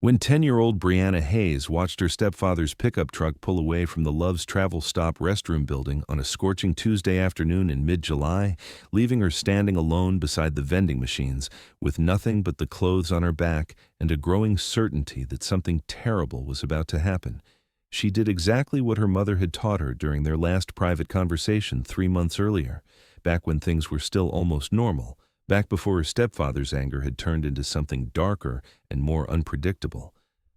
When 10-year-old Brianna Hayes watched her stepfather's pickup truck pull away from the Love's Travel Stop restroom building on a scorching Tuesday afternoon in mid-July, leaving her standing alone beside the vending machines with nothing but the clothes on her back and a growing certainty that something terrible was about to happen, she did exactly what her mother had taught her during their last private conversation 3 months earlier, back when things were still almost normal. Back before her stepfather's anger had turned into something darker and more unpredictable.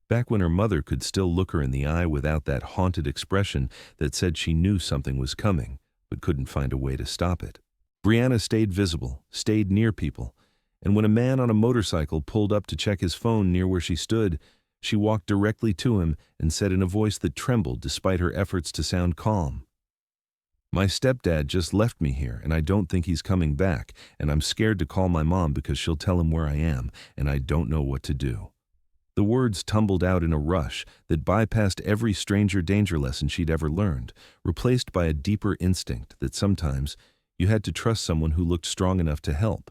Back when her mother could still look her in the eye without that haunted expression that said she knew something was coming, but couldn't find a way to stop it. Brianna stayed visible, stayed near people, and when a man on a motorcycle pulled up to check his phone near where she stood, she walked directly to him and said in a voice that trembled despite her efforts to sound calm, "My stepdad just left me here, and I don't think he's coming back, and I'm scared to call my mom because she'll tell him where I am, and I don't know what to do." The words tumbled out in a rush that bypassed every stranger danger lesson she'd ever learned, replaced by a deeper instinct that sometimes you had to trust someone who looked strong enough to help,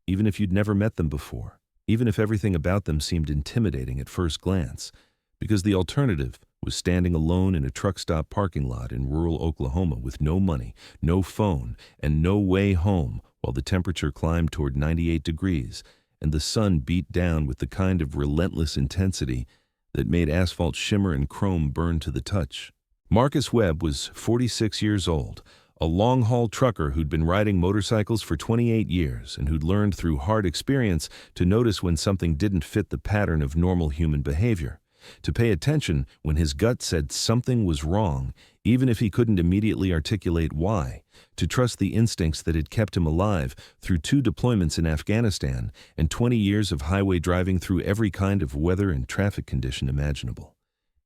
even if you'd never met them before, even if everything about them seemed intimidating at first glance, because the alternative was standing alone in a truck stop parking lot in rural Oklahoma with no money, no phone, and no way home while the temperature climbed toward 98 degrees and the sun beat down with the kind of relentless intensity that made asphalt shimmer and chrome burn to the touch. Marcus Webb was 46 years old, a long-haul trucker who'd been riding motorcycles for 28 years and who'd learned through hard experience to notice when something didn't fit the pattern of normal human behavior, to pay attention when his gut said something was wrong, even if he couldn't immediately articulate why, to trust the instincts that had kept him alive through 2 deployments in Afghanistan and 20 years of highway driving through every kind of weather and traffic condition imaginable.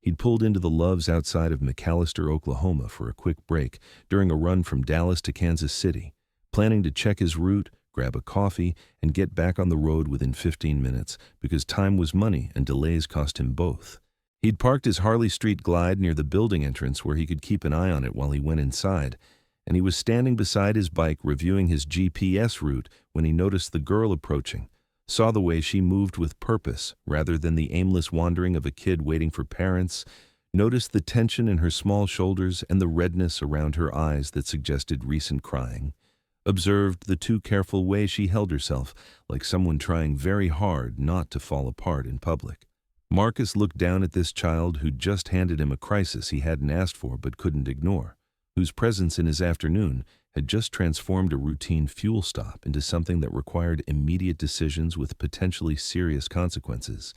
He'd pulled into the Loves outside of McAlester, Oklahoma for a quick break during a run from Dallas to Kansas City, planning to check his route, grab a coffee, and get back on the road within 15 minutes because time was money and delays cost him both. He'd parked his Harley Street Glide near the building entrance where he could keep an eye on it while he went inside, and he was standing beside his bike reviewing his GPS route when he noticed the girl approaching, saw the way she moved with purpose rather than the aimless wandering of a kid waiting for parents, noticed the tension in her small shoulders and the redness around her eyes that suggested recent crying, observed the too careful way she held herself, like someone trying very hard not to fall apart in public. Marcus looked down at this child who'd just handed him a crisis he hadn't asked for but couldn't ignore, whose presence in his afternoon had just transformed a routine fuel stop into something that required immediate decisions with potentially serious consequences,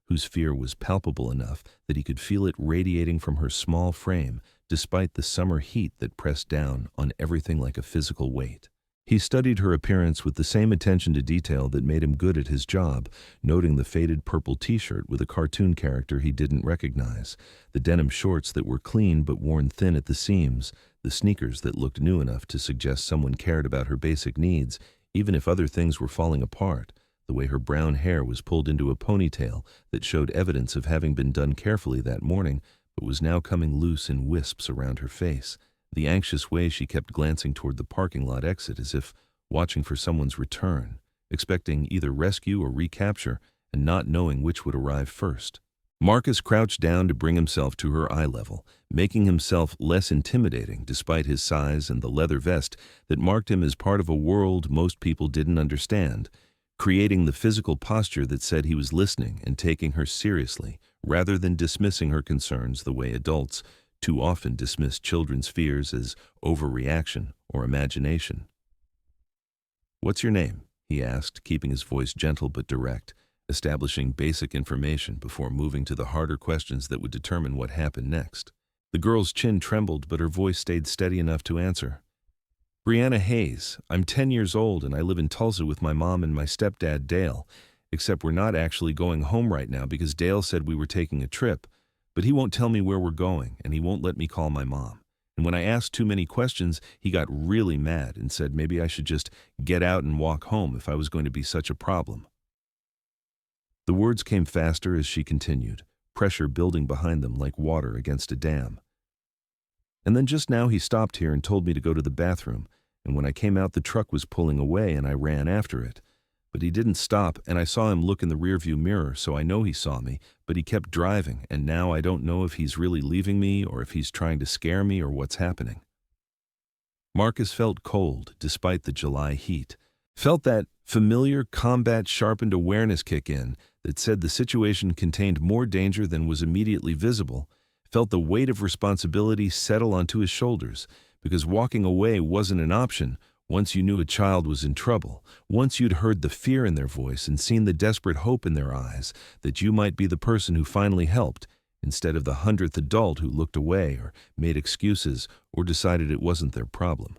whose fear was palpable enough that he could feel it radiating from her small frame despite the summer heat that pressed down on everything like a physical weight. He studied her appearance with the same attention to detail that made him good at his job, noting the faded purple t-shirt with a cartoon character he didn't recognize, the denim shorts that were clean but worn thin at the seams, the sneakers that looked new enough to suggest someone cared about her basic needs, even if other things were falling apart, the way her brown hair was pulled into a ponytail that showed evidence of having been done carefully that morning but was now coming loose in wisps around her face, the anxious way she kept glancing toward the parking lot exit as if watching for someone's return, expecting either rescue or recapture and not knowing which would arrive first. Marcus crouched down to bring himself to her eye level, making himself less intimidating despite his size and the leather vest that marked him as part of a world most people didn't understand, creating the physical posture that said he was listening and taking her seriously rather than dismissing her concerns the way adults too often dismiss children's fears as overreaction or imagination. "What's your name?" he asked, keeping his voice gentle but direct, establishing basic information before moving to the harder questions that would determine what happened next. The girl's chin trembled, but her voice stayed steady enough to answer. "Brianna Hayes. I'm 10 years old and I live in Tulsa with my mom and my stepdad, Dale, except we're not actually going home right now because Dale said we were taking a trip. But he won't tell me where we're going, and he won't let me call my mom. And when I asked too many questions, he got really mad and said maybe I should just get out and walk home if I was going to be such a problem." The words came faster as she continued, pressure building behind them like water against a dam. "And then just now he stopped here and told me to go to the bathroom, and when I came out the truck was pulling away and I ran after it. But he didn't stop, and I saw him look in the rearview mirror, so I know he saw me, but he kept driving, and now I don't know if he's really leaving me or if he's trying to scare me or what's happening. Marcus felt cold despite the July heat. Felt that familiar combat-sharpened awareness kick in that said the situation contained more danger than was immediately visible. Felt the weight of responsibility settle onto his shoulders, because walking away wasn't an option once you knew a child was in trouble, once you'd heard the fear in their voice and seen the desperate hope in their eyes that you might be the person who finally helped, instead of the 100th adult who looked away or made excuses or decided it wasn't their problem.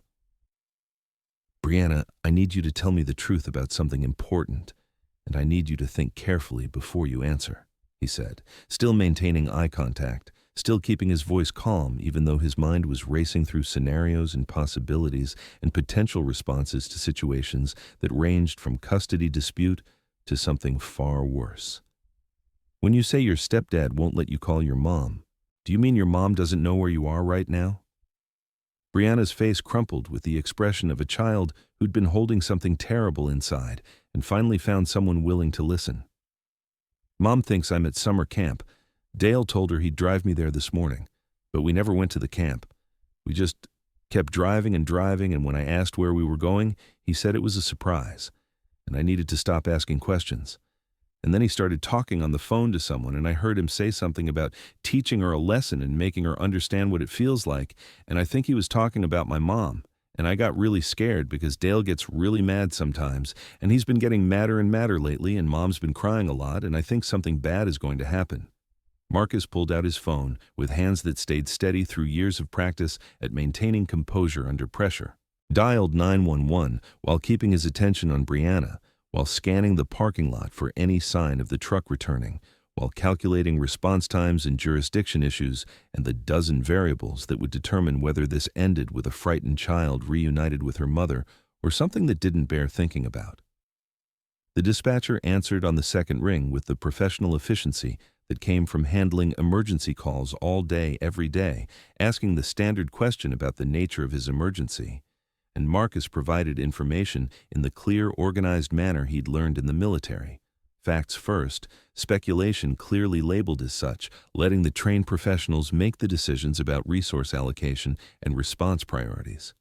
Brianna, I need you to tell me the truth about something important, and I need you to think carefully before you answer, he said, still maintaining eye contact, still keeping his voice calm even though his mind was racing through scenarios and possibilities and potential responses to situations that ranged from custody dispute to something far worse. When you say your stepdad won't let you call your mom, do you mean your mom doesn't know where you are right now? Brianna's face crumpled with the expression of a child who'd been holding something terrible inside and finally found someone willing to listen. Mom thinks I'm at summer camp. Dale told her he'd drive me there this morning, but we never went to the camp. We just kept driving, and when I asked where we were going, he said it was a surprise, and I needed to stop asking questions. And then he started talking on the phone to someone, and I heard him say something about teaching her a lesson and making her understand what it feels like, and I think he was talking about my mom, and I got really scared because Dale gets really mad sometimes, and he's been getting madder and madder lately, and Mom's been crying a lot, and I think something bad is going to happen. Marcus pulled out his phone with hands that stayed steady through years of practice at maintaining composure under pressure. Dialed 911 while keeping his attention on Brianna, while scanning the parking lot for any sign of the truck returning, while calculating response times and jurisdiction issues and the dozen variables that would determine whether this ended with a frightened child reunited with her mother or something that didn't bear thinking about. The dispatcher answered on the second ring with the professional efficiency that came from handling emergency calls all day, every day, asking the standard question about the nature of his emergency. And Marcus provided information in the clear, organized manner he'd learned in the military. Facts first, speculation clearly labeled as such, letting the trained professionals make the decisions about resource allocation and response priorities.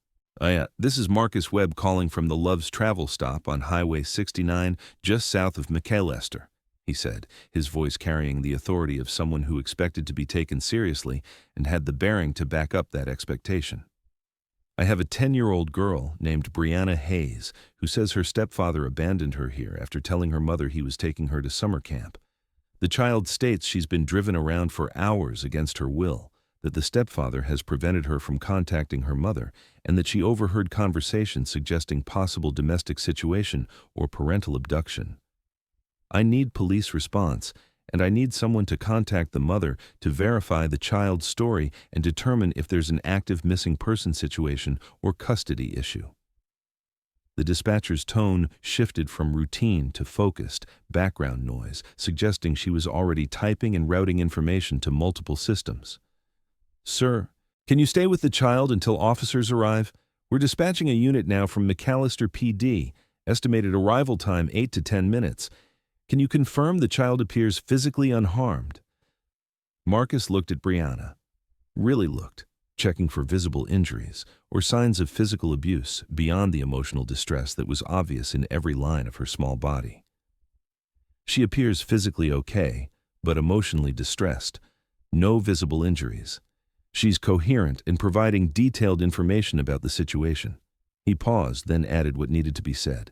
This is Marcus Webb calling from the Love's travel stop on Highway 69, just south of McAllister, he said, his voice carrying the authority of someone who expected to be taken seriously and had the bearing to back up that expectation. I have a 10-year-old girl named Brianna Hayes who says her stepfather abandoned her here after telling her mother he was taking her to summer camp. The child states she's been driven around for hours against her will, that the stepfather has prevented her from contacting her mother, and that she overheard conversations suggesting possible domestic situation or parental abduction. I need police response, and I need someone to contact the mother to verify the child's story and determine if there's an active missing person situation or custody issue. The dispatcher's tone shifted from routine to focused, background noise, suggesting she was already typing and routing information to multiple systems. Sir, can you stay with the child until officers arrive? We're dispatching a unit now from McAllister PD, estimated arrival time 8 to 10 minutes. Can you confirm the child appears physically unharmed? Marcus looked at Brianna. Really looked, checking for visible injuries or signs of physical abuse beyond the emotional distress that was obvious in every line of her small body. She appears physically okay, but emotionally distressed. No visible injuries. She's coherent in providing detailed information about the situation. He paused, then added what needed to be said.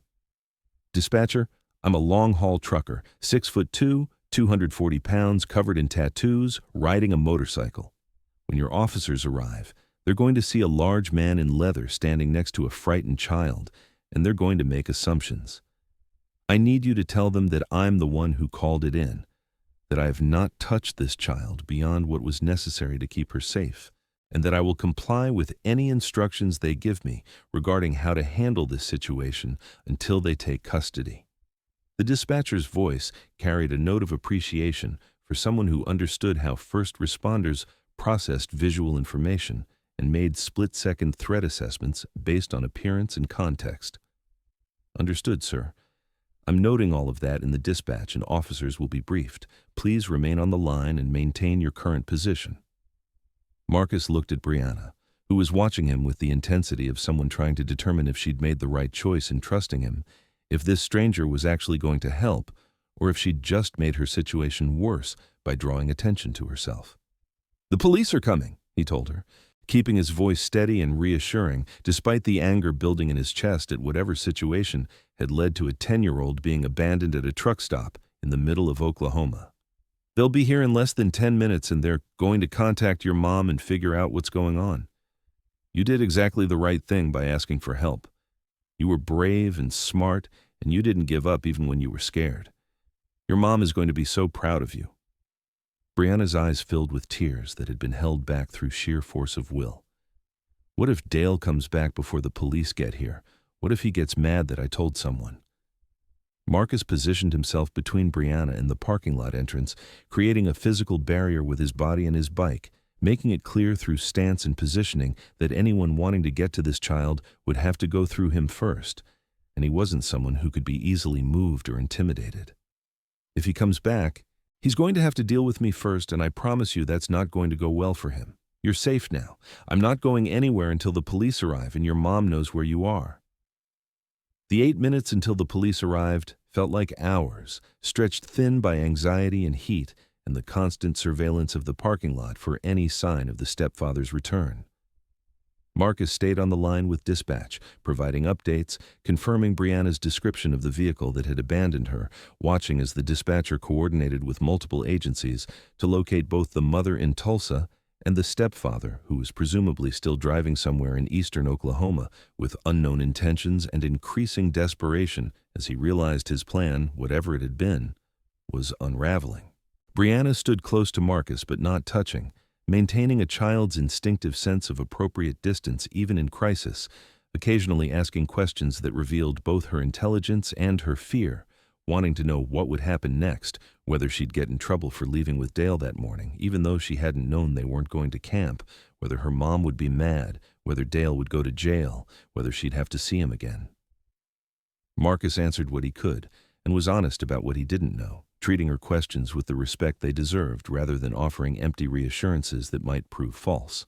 Dispatcher, I'm a long-haul trucker, 6'2", 240 pounds, covered in tattoos, riding a motorcycle. When your officers arrive, they're going to see a large man in leather standing next to a frightened child, and they're going to make assumptions. I need you to tell them that I'm the one who called it in, that I have not touched this child beyond what was necessary to keep her safe, and that I will comply with any instructions they give me regarding how to handle this situation until they take custody. The dispatcher's voice carried a note of appreciation for someone who understood how first responders processed visual information and made split-second threat assessments based on appearance and context. Understood, sir. I'm noting all of that in the dispatch and officers will be briefed. Please remain on the line and maintain your current position." Marcus looked at Brianna, who was watching him with the intensity of someone trying to determine if she'd made the right choice in trusting him, if this stranger was actually going to help, or if she'd just made her situation worse by drawing attention to herself. "The police are coming," he told her, keeping his voice steady and reassuring, despite the anger building in his chest at whatever situation had led to a 10-year-old being abandoned at a truck stop in the middle of Oklahoma. "They'll be here in less than 10 minutes and they're going to contact your mom and figure out what's going on. You did exactly the right thing by asking for help. You were brave and smart, and you didn't give up even when you were scared. Your mom is going to be so proud of you." Brianna's eyes filled with tears that had been held back through sheer force of will. What if Dale comes back before the police get here? What if he gets mad that I told someone? Marcus positioned himself between Brianna and the parking lot entrance, creating a physical barrier with his body and his bike, making it clear through stance and positioning that anyone wanting to get to this child would have to go through him first, and he wasn't someone who could be easily moved or intimidated. If he comes back, he's going to have to deal with me first, and I promise you that's not going to go well for him. You're safe now. I'm not going anywhere until the police arrive and your mom knows where you are. The 8 minutes until the police arrived felt like hours, stretched thin by anxiety and heat and the constant surveillance of the parking lot for any sign of the stepfather's return. Marcus stayed on the line with dispatch, providing updates, confirming Brianna's description of the vehicle that had abandoned her, watching as the dispatcher coordinated with multiple agencies to locate both the mother in Tulsa and the stepfather, who was presumably still driving somewhere in eastern Oklahoma with unknown intentions and increasing desperation as he realized his plan, whatever it had been, was unraveling. Brianna stood close to Marcus but not touching, maintaining a child's instinctive sense of appropriate distance even in crisis, occasionally asking questions that revealed both her intelligence and her fear, wanting to know what would happen next, whether she'd get in trouble for leaving with Dale that morning, even though she hadn't known they weren't going to camp, whether her mom would be mad, whether Dale would go to jail, whether she'd have to see him again. Marcus answered what he could and was honest about what he didn't know, treating her questions with the respect they deserved rather than offering empty reassurances that might prove false.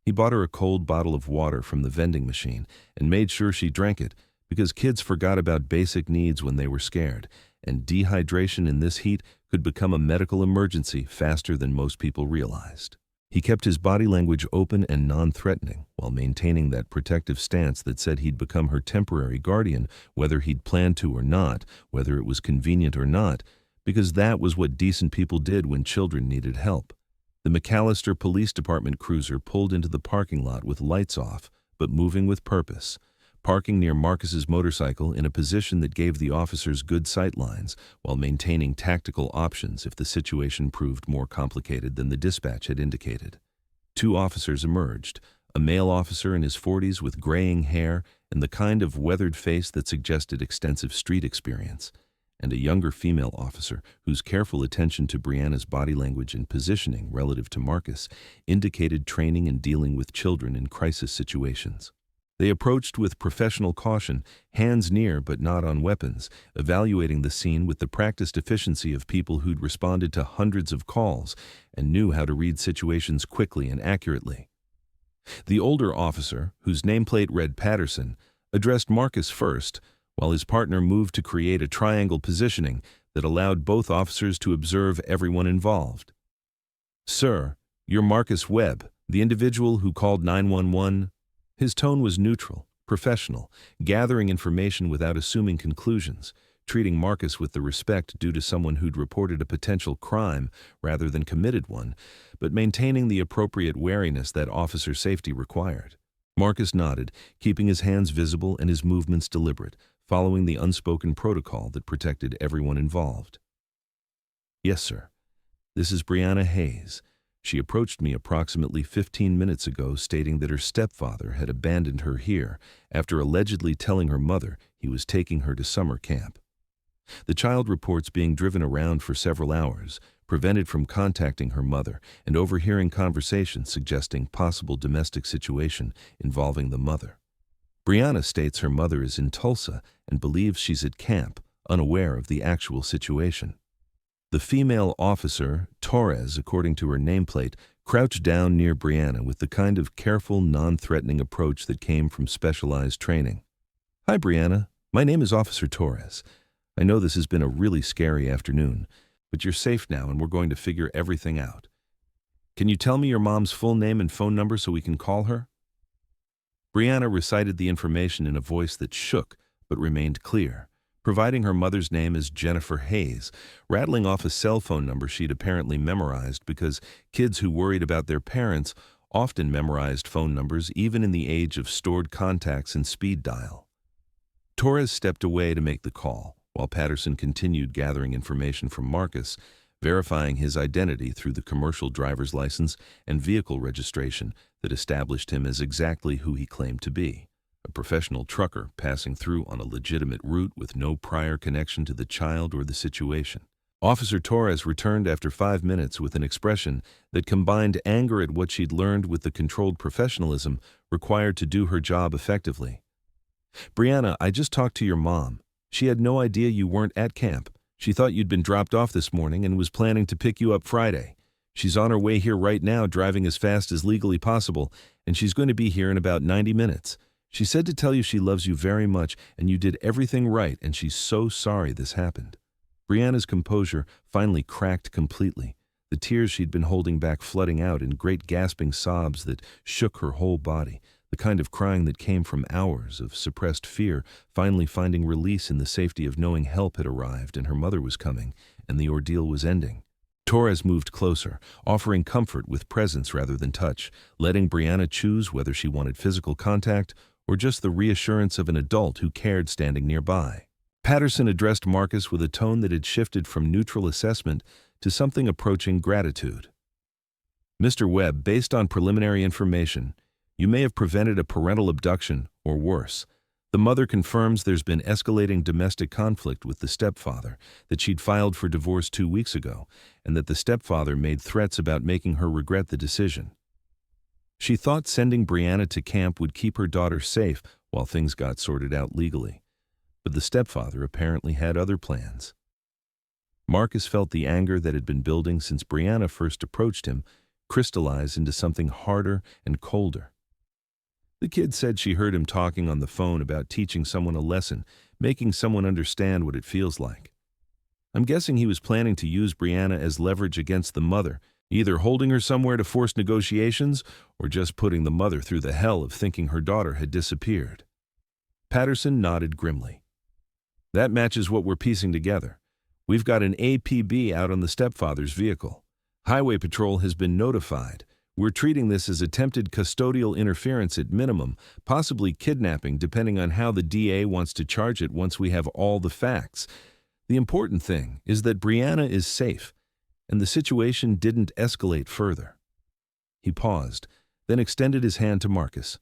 He bought her a cold bottle of water from the vending machine and made sure she drank it, because kids forgot about basic needs when they were scared, and dehydration in this heat could become a medical emergency faster than most people realized. He kept his body language open and non-threatening while maintaining that protective stance that said he'd become her temporary guardian, whether he'd planned to or not, whether it was convenient or not, because that was what decent people did when children needed help. The McAllister Police Department cruiser pulled into the parking lot with lights off, but moving with purpose, parking near Marcus's motorcycle in a position that gave the officers good sight lines while maintaining tactical options if the situation proved more complicated than the dispatch had indicated. 2 officers emerged, a male officer in his 40s with graying hair and the kind of weathered face that suggested extensive street experience, and a younger female officer whose careful attention to Brianna's body language and positioning relative to Marcus indicated training in dealing with children in crisis situations. They approached with professional caution, hands near but not on weapons, evaluating the scene with the practiced efficiency of people who'd responded to hundreds of calls and knew how to read situations quickly and accurately. The older officer, whose nameplate read Patterson, addressed Marcus first, while his partner moved to create a triangle positioning that allowed both officers to observe everyone involved. "Sir, you're Marcus Webb, the individual who called 911. His tone was neutral, professional, gathering information without assuming conclusions, treating Marcus with the respect due to someone who'd reported a potential crime rather than committed one, but maintaining the appropriate wariness that officer safety required. Marcus nodded, keeping his hands visible and his movements deliberate, following the unspoken protocol that protected everyone involved. "Yes, sir. This is Brianna Hayes. She approached me approximately 15 minutes ago stating that her stepfather had abandoned her here after allegedly telling her mother he was taking her to summer camp. The child reports being driven around for several hours, prevented from contacting her mother, and overhearing conversations suggesting possible domestic situation involving the mother. Brianna states her mother is in Tulsa and believes she's at camp, unaware of the actual situation. The female officer, Torres, according to her nameplate, crouched down near Brianna with the kind of careful, non-threatening approach that came from specialized training. "Hi, Brianna. My name is Officer Torres. I know this has been a really scary afternoon, but you're safe now and we're going to figure everything out. Can you tell me your mom's full name and phone number so we can call her?" Brianna recited the information in a voice that shook but remained clear, providing her mother's name as Jennifer Hayes, rattling off a cell phone number she'd apparently memorized because kids who worried about their parents often memorized phone numbers even in the age of stored contacts and speed dial. Torres stepped away to make the call, while Patterson continued gathering information from Marcus, verifying his identity through the commercial driver's license and vehicle registration that established him as exactly who he claimed to be: a professional trucker passing through on a legitimate route with no prior connection to the child or the situation. Officer Torres returned after 5 minutes with an expression that combined anger at what she'd learned with the controlled professionalism required to do her job effectively. "Brianna, I just talked to your mom. She had no idea you weren't at camp. She thought you'd been dropped off this morning and was planning to pick you up Friday. She's on her way here right now, driving as fast as legally possible, and she's going to be here in about 90 minutes. She said to tell you she loves you very much and you did everything right, and she's so sorry this happened." Brianna's composure finally cracked completely, the tears she'd been holding back flooding out in great gasping sobs that shook her whole body, the kind of crying that came from hours of suppressed fear finally finding release in the safety of knowing help had arrived and her mother was coming and the ordeal was ending. Torres moved closer, offering comfort with presence rather than touch, letting Brianna choose whether she wanted physical contact or just the reassurance of an adult who cared standing nearby. Patterson addressed Marcus with a tone that had shifted from neutral assessment to something approaching gratitude. "Mr. Webb, based on preliminary information, you may have prevented a parental abduction, or worse. The mother confirms there's been escalating domestic conflict with the stepfather, that she'd filed for divorce 2 weeks ago, and that the stepfather made threats about making her regret the decision. She thought sending Brianna to camp would keep her daughter safe while things got sorted out legally. But the stepfather apparently had other plans." Marcus felt the anger that had been building since Brianna first approached him crystallize into something harder and colder. The kid said she heard him talking on the phone about teaching someone a lesson, making someone understand what it feels like. I'm guessing he was planning to use Brianna as leverage against the mother, either holding her somewhere to force negotiations or just putting the mother through the hell of thinking her daughter had disappeared. Patterson nodded grimly. "That matches what we're piecing together. We've got an APB out on the stepfather's vehicle. Highway Patrol has been notified. We're treating this as attempted custodial interference at minimum, possibly kidnapping depending on how the DA wants to charge it once we have all the facts. The important thing is that Brianna is safe, and the situation didn't escalate further." He paused, then extended his hand to Marcus.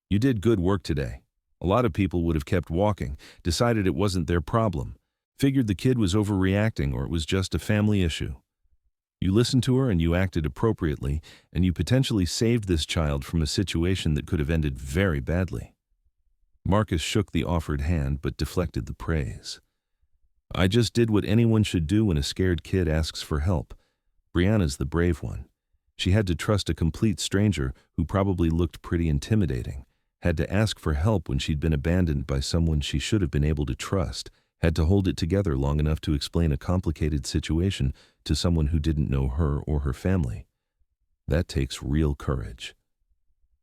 "You did good work today. A lot of people would have kept walking, decided it wasn't their problem, figured the kid was overreacting or it was just a family issue. You listened to her and you acted appropriately, and you potentially saved this child from a situation that could have ended very badly." Marcus shook the offered hand but deflected the praise. "I just did what anyone should do when a scared kid asks for help. Brianna's the brave one. She had to trust a complete stranger who probably looked pretty intimidating, had to ask for help when she'd been abandoned by someone she should have been able to trust, had to hold it together long enough to explain a complicated situation to someone who didn't know her or her family. That takes real courage."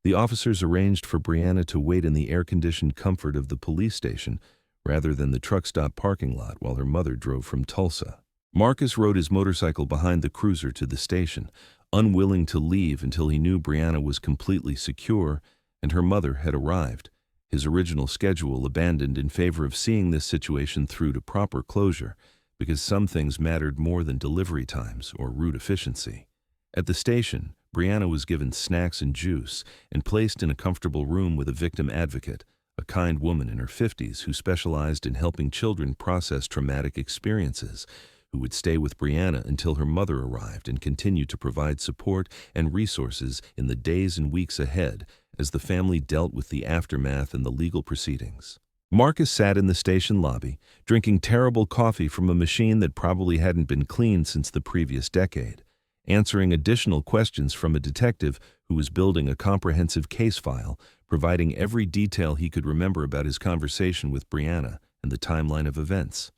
The officers arranged for Brianna to wait in the air-conditioned comfort of the police station rather than the truck stop parking lot while her mother drove from Tulsa. Marcus rode his motorcycle behind the cruiser to the station, unwilling to leave until he knew Brianna was completely secure and her mother had arrived, his original schedule abandoned in favor of seeing this situation through to proper closure, because some things mattered more than delivery times or route efficiency. At the station, Brianna was given snacks and juice and placed in a comfortable room with a victim advocate, a kind woman in her 50s who specialized in helping children process traumatic experiences, who would stay with Brianna until her mother arrived and continue to provide support and resources in the days and weeks ahead as the family dealt with the aftermath and the legal proceedings. Marcus sat in the station lobby, drinking terrible coffee from a machine that probably hadn't been cleaned since the previous decade, answering additional questions from a detective who was building a comprehensive case file, providing every detail he could remember about his conversation with Brianna and the timeline of events.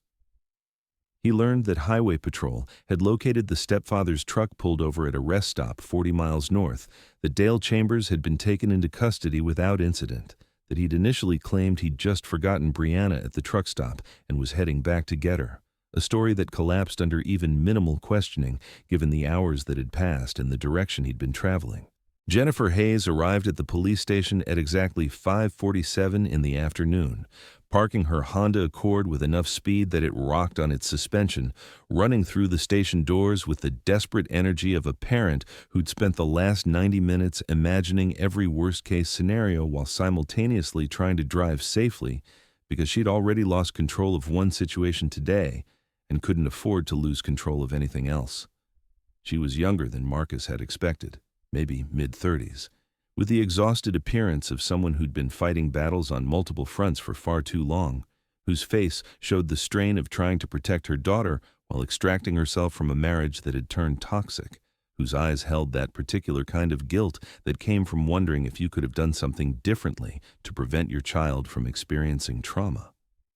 He learned that Highway Patrol had located the stepfather's truck pulled over at a rest stop 40 miles north, that Dale Chambers had been taken into custody without incident, that he'd initially claimed he'd just forgotten Brianna at the truck stop and was heading back to get her, a story that collapsed under even minimal questioning given the hours that had passed and the direction he'd been traveling. Jennifer Hayes arrived at the police station at exactly 5:47 in the afternoon, parking her Honda Accord with enough speed that it rocked on its suspension, running through the station doors with the desperate energy of a parent who'd spent the last 90 minutes imagining every worst-case scenario while simultaneously trying to drive safely because she'd already lost control of one situation today and couldn't afford to lose control of anything else. She was younger than Marcus had expected, maybe mid-30s, with the exhausted appearance of someone who'd been fighting battles on multiple fronts for far too long, whose face showed the strain of trying to protect her daughter while extracting herself from a marriage that had turned toxic, whose eyes held that particular kind of guilt that came from wondering if you could have done something differently to prevent your child from experiencing trauma.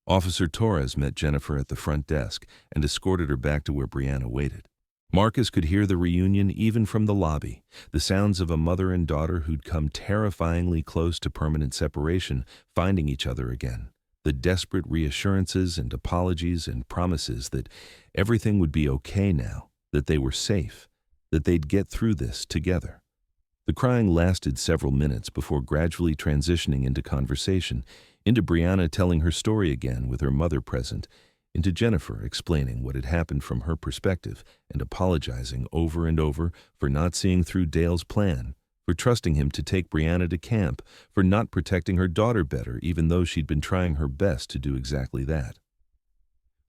Officer Torres met Jennifer at the front desk and escorted her back to where Brianna waited. Marcus could hear the reunion even from the lobby, the sounds of a mother and daughter who'd come terrifyingly close to permanent separation, finding each other again, the desperate reassurances and apologies and promises that everything would be okay now, that they were safe, that they'd get through this together. The crying lasted several minutes before gradually transitioning into conversation, into Brianna telling her story again with her mother present, into Jennifer explaining what had happened from her perspective and apologizing over and over for not seeing through Dale's plan, for trusting him to take Brianna to camp, for not protecting her daughter better even though she'd been trying her best to do exactly that.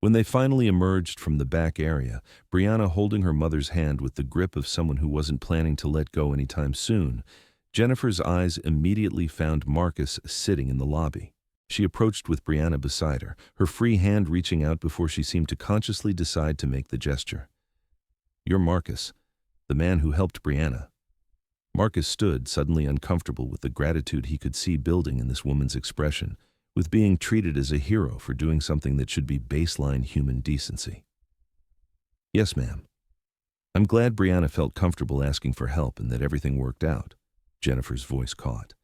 When they finally emerged from the back area, Brianna holding her mother's hand with the grip of someone who wasn't planning to let go anytime soon, Jennifer's eyes immediately found Marcus sitting in the lobby. She approached with Brianna beside her, her free hand reaching out before she seemed to consciously decide to make the gesture. "You're Marcus, the man who helped Brianna." Marcus stood, suddenly uncomfortable with the gratitude he could see building in this woman's expression, with being treated as a hero for doing something that should be baseline human decency. "Yes, ma'am. I'm glad Brianna felt comfortable asking for help and that everything worked out," Jennifer's voice caught.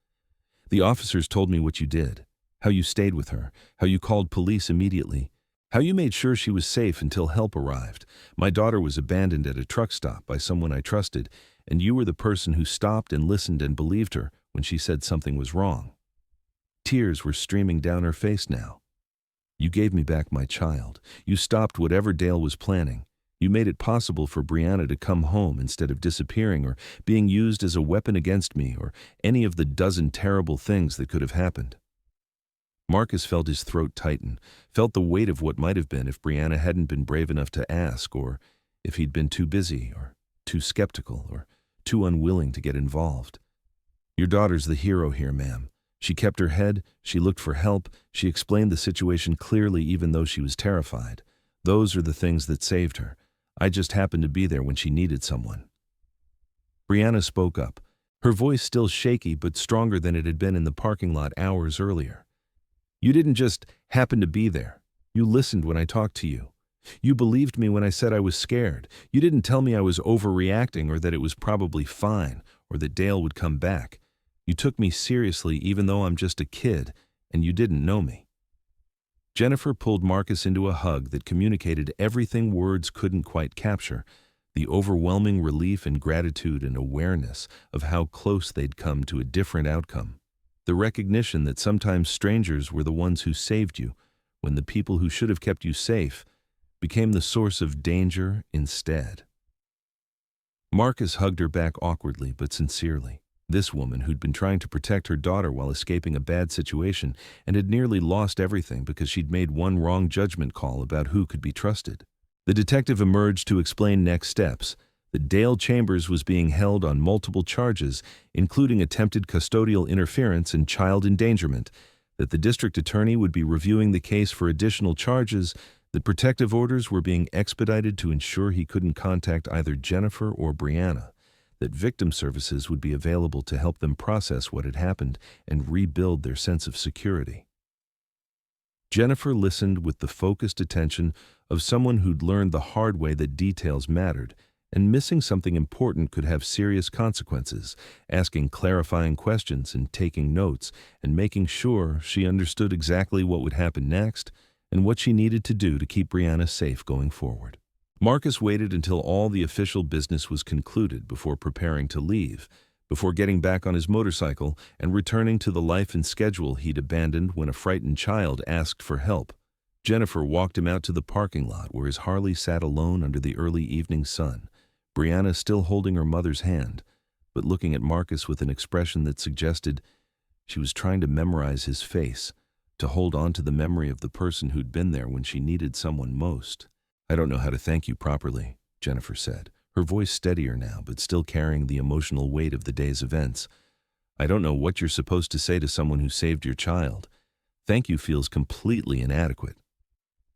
"The officers told me what you did. How you stayed with her, how you called police immediately, how you made sure she was safe until help arrived. My daughter was abandoned at a truck stop by someone I trusted, and you were the person who stopped and listened and believed her when she said something was wrong." Tears were streaming down her face now. "You gave me back my child. You stopped whatever Dale was planning. You made it possible for Brianna to come home instead of disappearing or being used as a weapon against me or any of the dozen terrible things that could have happened." Marcus felt his throat tighten, felt the weight of what might have been if Brianna hadn't been brave enough to ask, or if he'd been too busy, or too skeptical, or too unwilling to get involved. "Your daughter's the hero here, ma'am. She kept her head, she looked for help, she explained the situation clearly even though she was terrified. Those are the things that saved her. I just happened to be there when she needed someone." Brianna spoke up, her voice still shaky but stronger than it had been in the parking lot hours earlier. "You didn't just happen to be there. You listened when I talked to you. You believed me when I said I was scared. You didn't tell me I was overreacting or that it was probably fine or that Dale would come back. You took me seriously even though I'm just a kid and you didn't know me." Jennifer pulled Marcus into a hug that communicated everything words couldn't quite capture, the overwhelming relief and gratitude and awareness of how close they'd come to a different outcome. The recognition that sometimes strangers were the ones who saved you when the people who should have kept you safe became the source of danger instead. Marcus hugged her back awkwardly but sincerely. This woman who'd been trying to protect her daughter while escaping a bad situation and had nearly lost everything because she'd made one wrong judgment call about who could be trusted. The detective emerged to explain next steps. That Dale Chambers was being held on multiple charges, including attempted custodial interference and child endangerment, that the district attorney would be reviewing the case for additional charges, that protective orders were being expedited to ensure he couldn't contact either Jennifer or Brianna, that victim services would be available to help them process what had happened and rebuild their sense of security. Jennifer listened with the focused attention of someone who'd learned the hard way that details mattered, and missing something important could have serious consequences, asking clarifying questions and taking notes, and making sure she understood exactly what would happen next and what she needed to do to keep Brianna safe going forward. Marcus waited until all the official business was concluded before preparing to leave, before getting back on his motorcycle and returning to the life and schedule he'd abandoned when a frightened child asked for help. Jennifer walked him out to the parking lot where his Harley sat alone under the early evening sun, Brianna still holding her mother's hand, but looking at Marcus with an expression that suggested she was trying to memorize his face, to hold on to the memory of the person who'd been there when she needed someone most. "I don't know how to thank you properly," Jennifer said, her voice steadier now but still carrying the emotional weight of the day's events. "I don't know what you're supposed to say to someone who saved your child. Thank you feels completely inadequate."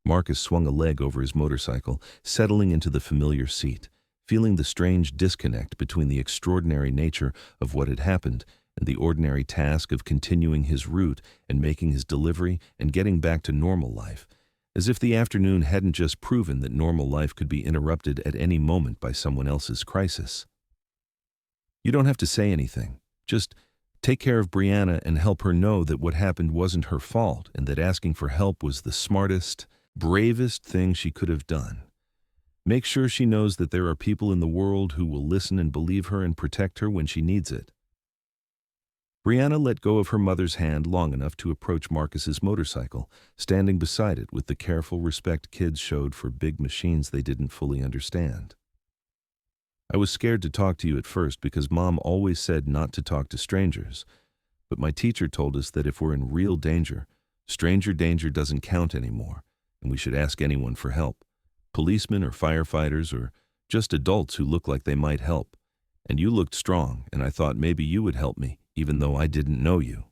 Marcus swung a leg over his motorcycle, settling into the familiar seat, feeling the strange disconnect between the extraordinary nature of what had happened and the ordinary task of continuing his route and making his delivery and getting back to normal life, as if the afternoon hadn't just proven that normal life could be interrupted at any moment by someone else's crisis. "You don't have to say anything. Just take care of Brianna and help her know that what happened wasn't her fault and that asking for help was the smartest, bravest thing she could have done. Make sure she knows that there are people in the world who will listen and believe her and protect her when she needs it." Brianna let go of her mother's hand long enough to approach Marcus's motorcycle, standing beside it with the careful respect kids showed for big machines they didn't fully understand. "I was scared to talk to you at first because Mom always said not to talk to strangers, but my teacher told us that if we're in real danger, stranger danger doesn't count anymore, and we should ask anyone for help. Policemen or firefighters or just adults who look like they might help. And you looked strong, and I thought maybe you would help me, even though I didn't know you."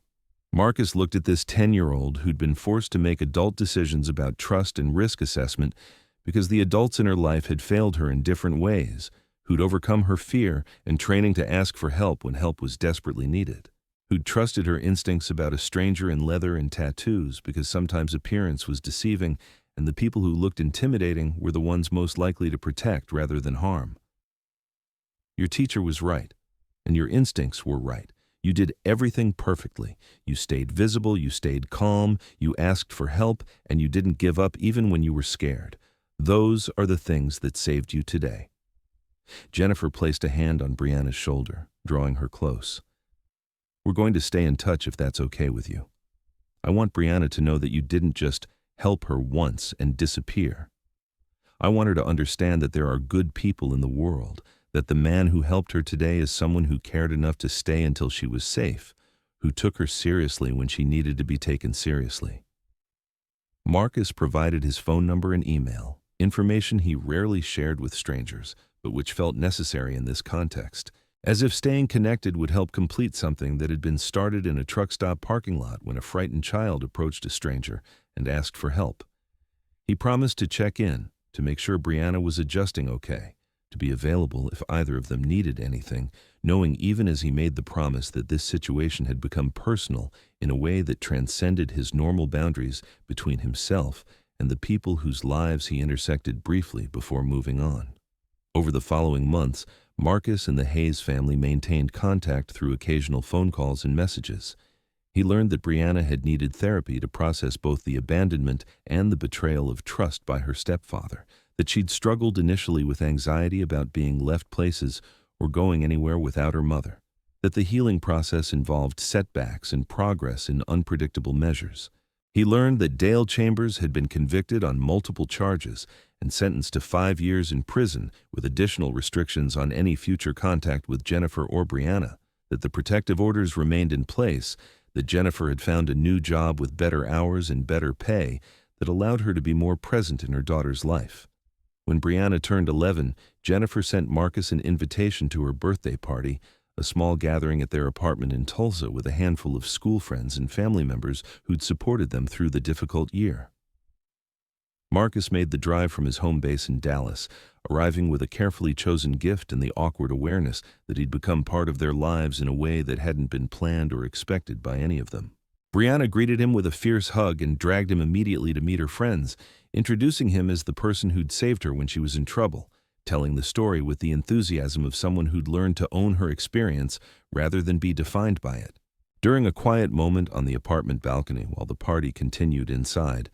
Marcus looked at this 10-year-old who'd been forced to make adult decisions about trust and risk assessment because the adults in her life had failed her in different ways, who'd overcome her fear and training to ask for help when help was desperately needed, who'd trusted her instincts about a stranger in leather and tattoos because sometimes appearance was deceiving and the people who looked intimidating were the ones most likely to protect rather than harm. "Your teacher was right, and your instincts were right. You did everything perfectly. You stayed visible, you stayed calm, you asked for help, and you didn't give up even when you were scared. Those are the things that saved you today." Jennifer placed a hand on Brianna's shoulder, drawing her close. "We're going to stay in touch if that's okay with you. I want Brianna to know that you didn't just help her once and disappear. I want her to understand that there are good people in the world, that the man who helped her today is someone who cared enough to stay until she was safe, who took her seriously when she needed to be taken seriously." Marcus provided his phone number and email, information he rarely shared with strangers, but which felt necessary in this context, as if staying connected would help complete something that had been started in a truck stop parking lot when a frightened child approached a stranger and asked for help. He promised to check in, to make sure Brianna was adjusting okay, to be available if either of them needed anything, knowing even as he made the promise that this situation had become personal in a way that transcended his normal boundaries between himself and the people whose lives he intersected briefly before moving on. Over the following months, Marcus and the Hayes family maintained contact through occasional phone calls and messages. He learned that Brianna had needed therapy to process both the abandonment and the betrayal of trust by her stepfather, that she'd struggled initially with anxiety about being left places or going anywhere without her mother, that the healing process involved setbacks and progress in unpredictable measures. He learned that Dale Chambers had been convicted on multiple charges and sentenced to 5 years in prison with additional restrictions on any future contact with Jennifer or Brianna, that the protective orders remained in place, that Jennifer had found a new job with better hours and better pay that allowed her to be more present in her daughter's life. When Brianna turned 11, Jennifer sent Marcus an invitation to her birthday party, a small gathering at their apartment in Tulsa with a handful of school friends and family members who'd supported them through the difficult year. Marcus made the drive from his home base in Dallas, arriving with a carefully chosen gift and the awkward awareness that he'd become part of their lives in a way that hadn't been planned or expected by any of them. Brianna greeted him with a fierce hug and dragged him immediately to meet her friends, introducing him as the person who'd saved her when she was in trouble, telling the story with the enthusiasm of someone who'd learned to own her experience rather than be defined by it. During a quiet moment on the apartment balcony while the party continued inside,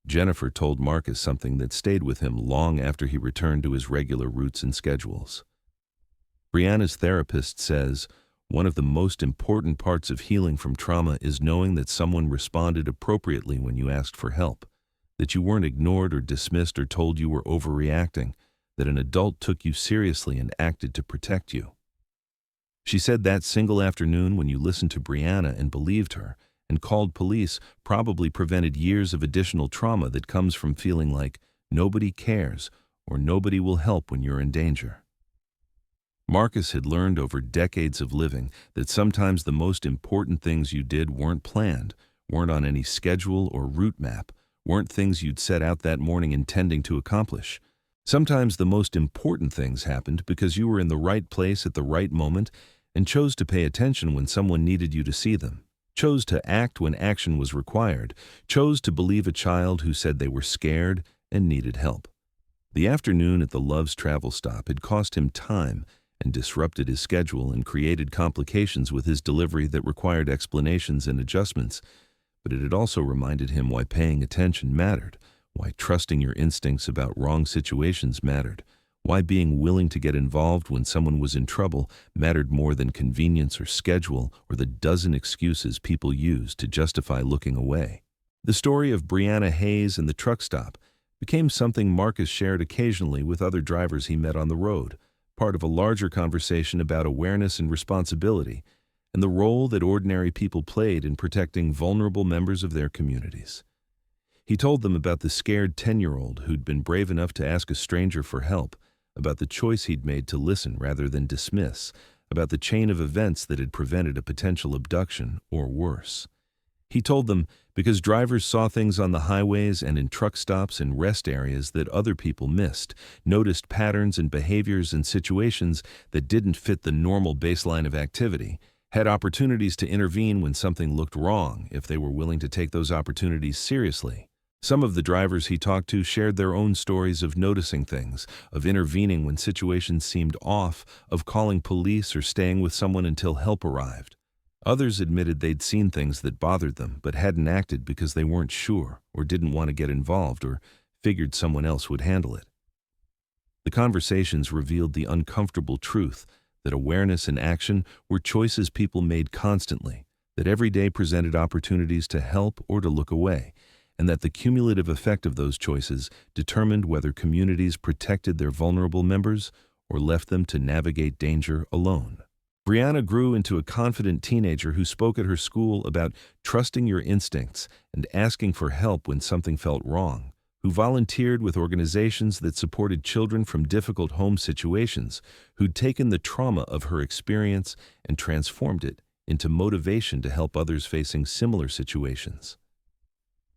Jennifer told Marcus something that stayed with him long after he returned to his regular routes and schedules. Brianna's therapist says, "One of the most important parts of healing from trauma is knowing that someone responded appropriately when you asked for help, that you weren't ignored or dismissed or told you were overreacting, that an adult took you seriously and acted to protect you." She said that single afternoon when you listened to Brianna and believed her and called police probably prevented years of additional trauma that comes from feeling like nobody cares or nobody will help when you're in danger. Marcus had learned over decades of living that sometimes the most important things you did weren't planned, weren't on any schedule or route map, weren't things you'd set out that morning intending to accomplish. Sometimes the most important things happened because you were in the right place at the right moment and chose to pay attention when someone needed you to see them, chose to act when action was required, chose to believe a child who said they were scared and needed help. The afternoon at the Love's travel stop had cost him time and disrupted his schedule and created complications with his delivery that required explanations and adjustments, but it had also reminded him why paying attention mattered, why trusting your instincts about wrong situations mattered, why being willing to get involved when someone was in trouble mattered more than convenience or schedule or the dozen excuses people used to justify looking away. The story of Brianna Hayes and the truck stop became something Marcus shared occasionally with other drivers he met on the road, part of a larger conversation about awareness and responsibility, and the role that ordinary people played in protecting vulnerable members of their communities. He told them about the scared 10-year-old who'd been brave enough to ask a stranger for help, about the choice he'd made to listen rather than dismiss, about the chain of events that had prevented a potential abduction or worse. He told them because drivers saw things on the highways and in truck stops and rest areas that other people missed, noticed patterns and behaviors and situations that didn't fit the normal baseline of activity, had opportunities to intervene when something looked wrong if they were willing to take those opportunities seriously. Some of the drivers he talked to shared their own stories of noticing things, of intervening when situations seemed off, of calling police or staying with someone until help arrived. Others admitted they'd seen things that bothered them but hadn't acted because they weren't sure or didn't want to get involved or figured someone else would handle it. The conversations revealed the uncomfortable truth that awareness and action were choices people made constantly, that every day presented opportunities to help or to look away, and that the cumulative effect of those choices determined whether communities protected their vulnerable members or left them to navigate danger alone. Brianna grew into a confident teenager who spoke at her school about trusting your instincts and asking for help when something felt wrong, who volunteered with organizations that supported children from difficult home situations, who'd taken the trauma of her experience and transformed it into motivation to help others facing similar situations.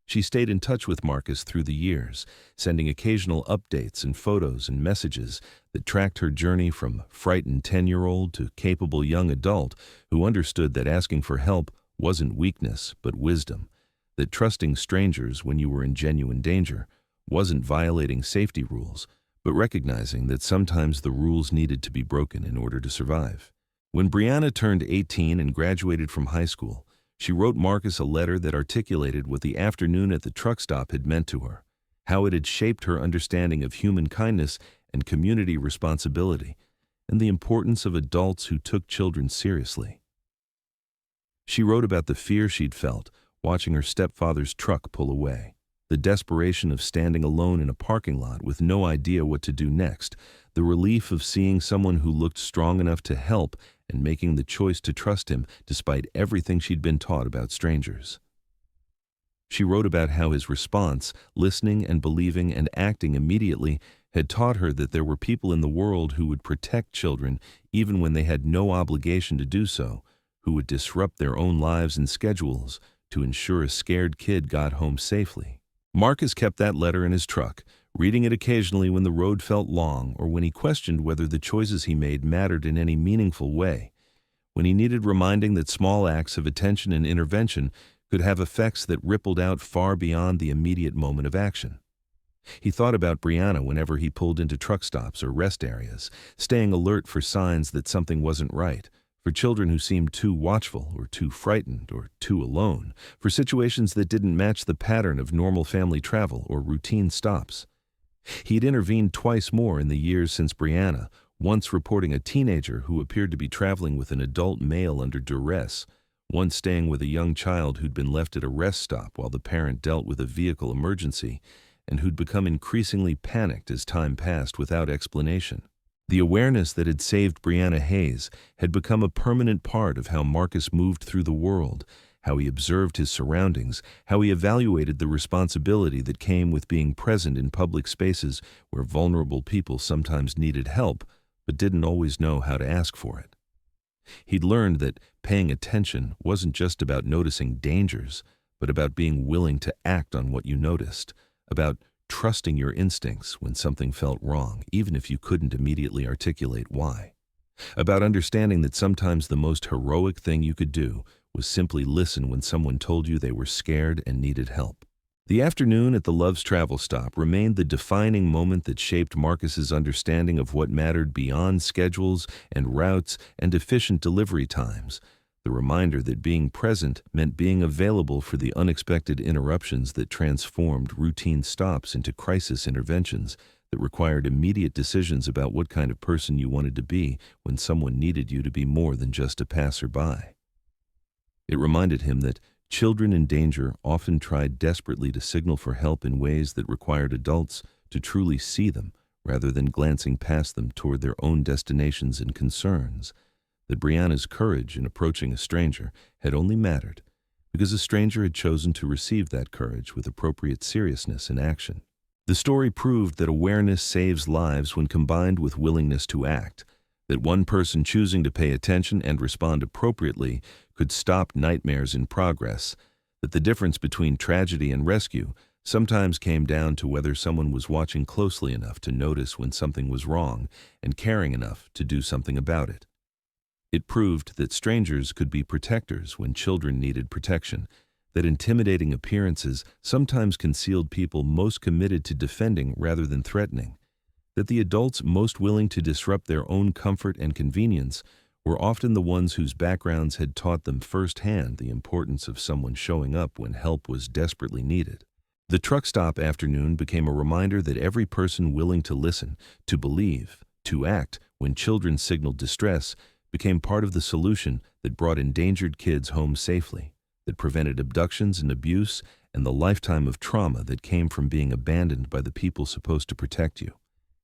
She stayed in touch with Marcus through the years, sending occasional updates and photos and messages that tracked her journey from frightened 10-year-old to capable young adult who understood that asking for help wasn't weakness but wisdom, that trusting strangers when you were in genuine danger wasn't violating safety rules, but recognizing that sometimes the rules needed to be broken in order to survive. When Brianna turned 18 and graduated from high school, she wrote Marcus a letter that articulated what the afternoon at the truck stop had meant to her, how it had shaped her understanding of human kindness and community responsibility, and the importance of adults who took children seriously. She wrote about the fear she'd felt watching her stepfather's truck pull away, the desperation of standing alone in a parking lot with no idea what to do next, the relief of seeing someone who looked strong enough to help and making the choice to trust him despite everything she'd been taught about strangers. She wrote about how his response, listening and believing and acting immediately, had taught her that there were people in the world who would protect children even when they had no obligation to do so, who would disrupt their own lives and schedules to ensure a scared kid got home safely. Marcus kept that letter in his truck, reading it occasionally when the road felt long or when he questioned whether the choices he made mattered in any meaningful way, when he needed reminding that small acts of attention and intervention could have effects that rippled out far beyond the immediate moment of action. He thought about Brianna whenever he pulled into truck stops or rest areas, staying alert for signs that something wasn't right, for children who seemed too watchful or too frightened or too alone, for situations that didn't match the pattern of normal family travel or routine stops. He'd intervened twice more in the years since Brianna, once reporting a teenager who appeared to be traveling with an adult male under duress, once staying with a young child who'd been left at a rest stop while the parent dealt with a vehicle emergency, and who'd become increasingly panicked as time passed without explanation. The awareness that had saved Brianna Hayes had become a permanent part of how Marcus moved through the world, how he observed his surroundings, how he evaluated the responsibility that came with being present in public spaces where vulnerable people sometimes needed help but didn't always know how to ask for it. He'd learned that paying attention wasn't just about noticing dangers, but about being willing to act on what you noticed, about trusting your instincts when something felt wrong, even if you couldn't immediately articulate why. About understanding that sometimes the most heroic thing you could do was simply listen when someone told you they were scared and needed help. The afternoon at the Love's travel stop remained the defining moment that shaped Marcus's understanding of what mattered beyond schedules and routes and efficient delivery times. The reminder that being present meant being available for the unexpected interruptions that transformed routine stops into crisis interventions that required immediate decisions about what kind of person you wanted to be when someone needed you to be more than just a passerby. It reminded him that children in danger often tried desperately to signal for help in ways that required adults to truly see them rather than glancing past them toward their own destinations and concerns. That Brianna's courage in approaching a stranger had only mattered because a stranger had chosen to receive that courage with appropriate seriousness and action. The story proved that awareness saves lives when combined with willingness to act, that one person choosing to pay attention and respond appropriately could stop nightmares in progress, that the difference between tragedy and rescue sometimes came down to whether someone was watching closely enough to notice when something was wrong and caring enough to do something about it. It proved that strangers could be protectors when children needed protection, that intimidating appearances sometimes concealed people most committed to defending rather than threatening, that the adults most willing to disrupt their own comfort and convenience were often the ones whose backgrounds had taught them firsthand the importance of someone showing up when help was desperately needed. The truck stop afternoon became a reminder that every person willing to listen, to believe, to act when children signaled distress became part of the solution that brought endangered kids home safely, that prevented abductions and abuse and the lifetime of trauma that came from being abandoned by the people supposed to protect you.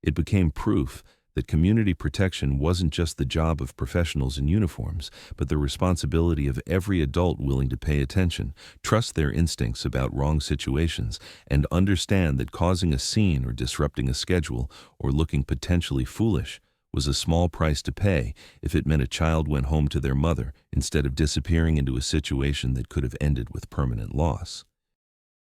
It became proof that community protection wasn't just the job of professionals in uniforms, but the responsibility of every adult willing to pay attention, trust their instincts about wrong situations, and understand that causing a scene or disrupting a schedule or looking potentially foolish was a small price to pay if it meant a child went home to their mother instead of disappearing into a situation that could have ended with permanent loss.